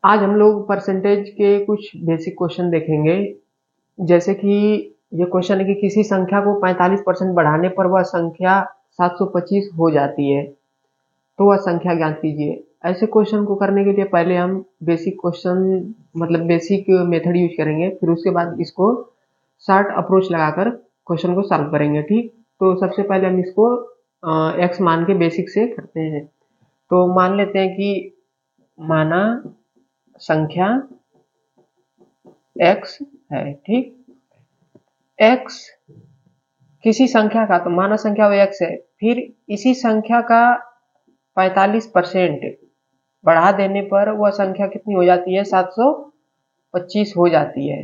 आज हम लोग परसेंटेज के कुछ बेसिक क्वेश्चन देखेंगे। जैसे कि ये क्वेश्चन है कि किसी संख्या को 45% बढ़ाने पर वह संख्या 725 हो जाती है, तो वह संख्या ज्ञात कीजिए। ऐसे क्वेश्चन को करने के लिए पहले हम बेसिक क्वेश्चन मतलब बेसिक मेथड यूज करेंगे, फिर उसके बाद इसको शॉर्ट अप्रोच लगाकर क्वेश्चन को सॉल्व करेंगे। ठीक, तो सबसे पहले हम इसको एक्स मान के बेसिक से करते हैं। तो मान लेते हैं कि माना संख्या x है। ठीक, x किसी संख्या का, तो माना संख्या वो x है, फिर इसी संख्या का 45% बढ़ा देने पर वह संख्या कितनी हो जाती है? 725 हो जाती है।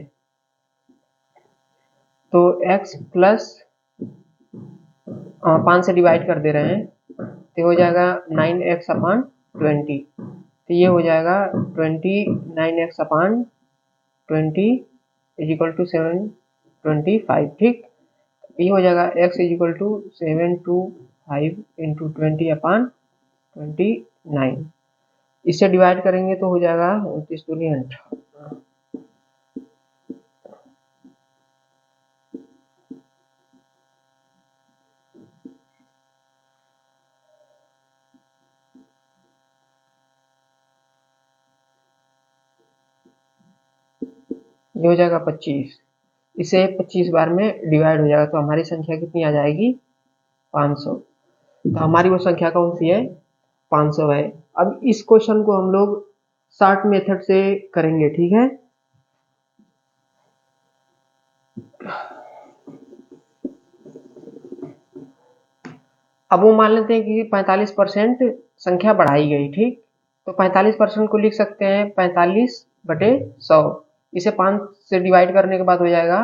तो x प्लस 5 से डिवाइड कर दे रहे हैं, तो हो जाएगा 9x अपॉन 20। तो ये हो जाएगा 9x upon 20 is equal to 725। ठीक, ये हो जाएगा x is equal to 725 into 20 upon 29। इससे डिवाइड करेंगे तो हो जाएगा 29 दूनी 8। ये हो जाएगा 25। इसे 25 बार में डिवाइड हो जाएगा तो हमारी संख्या कितनी आ जाएगी? 500। तो हमारी वो संख्या कौन सी है? 500 है। अब इस क्वेश्चन को हम लोग शॉर्ट मेथड से करेंगे। ठीक है, अब वो मान लेते हैं कि 45% संख्या बढ़ाई गई। ठीक, तो 45% को लिख सकते हैं 45/100। इसे 5 से डिवाइड करने के बाद हो जाएगा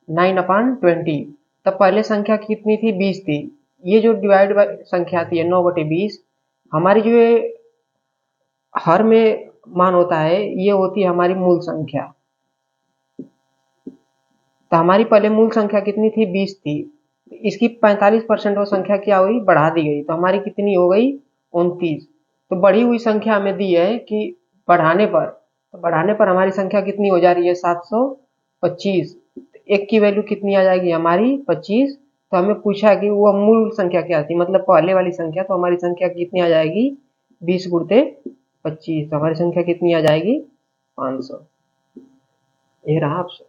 9/20। तब पहले संख्या कितनी थी? 20 थी। ये जो डिवाइड संख्या थी 9/20, हमारी जो ये हर में मान होता है, ये होती है हमारी मूल संख्या। तो हमारी पहले मूल संख्या कितनी थी? 20 थी। इसकी 45% वो संख्या क्या हुई? बढ़ा दी गई। तो हमारी कितनी हो गई? 29। तो बढ़ी हुई संख्या हमें दी है कि बढ़ाने पर, तो बढ़ाने पर हमारी संख्या कितनी हो जा रही है? 725। एक की वैल्यू कितनी आ जाएगी? हमारी 25। तो हमें पूछा कि वह मूल संख्या क्या थी, मतलब पहले वाली संख्या। तो हमारी संख्या कितनी आ जाएगी? 20 गुणित 25। तो हमारी संख्या कितनी आ जाएगी? 500। ये रहा ऑप्शन।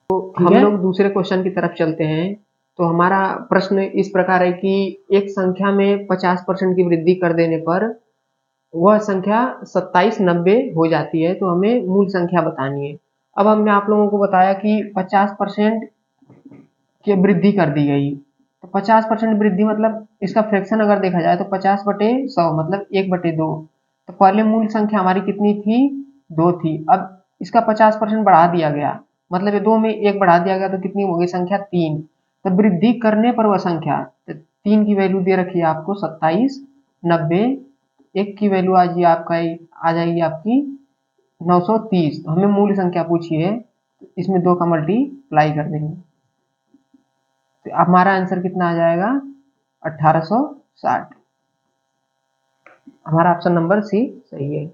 तो हम लोग दूसरे क्वेश्चन की तरफ चलते हैं। तो हमारा प्रश्न इस प्रकार है कि एक संख्या में 50% की वृद्धि कर देने पर वह संख्या 2790 हो जाती है। तो हमें मूल संख्या बतानी है। अब हमने आप लोगों को बताया कि 50% की वृद्धि कर दी गई। तो 50% वृद्धि मतलब इसका फ्रैक्शन अगर देखा जाए तो 50/100 मतलब 1/2। तो पहले मूल संख्या हमारी कितनी थी? 2 थी। अब इसका 50% बढ़ा दिया गया, मतलब ये 2 में 1 बढ़ा दिया गया, तो कितनी हो गई संख्या? 3। तो वृद्धि करने पर वह संख्या, तो 3 की वैल्यू दे रखी है आपको 2790। 1 की वैल्यू आ जाएगी आपकी 930। हमें मूल संख्या पूछी है, इसमें 2 का मल्टीप्लाई कर देंगे। तो हमारा आंसर कितना आ जाएगा? 1860। हमारा ऑप्शन नंबर सी सही है।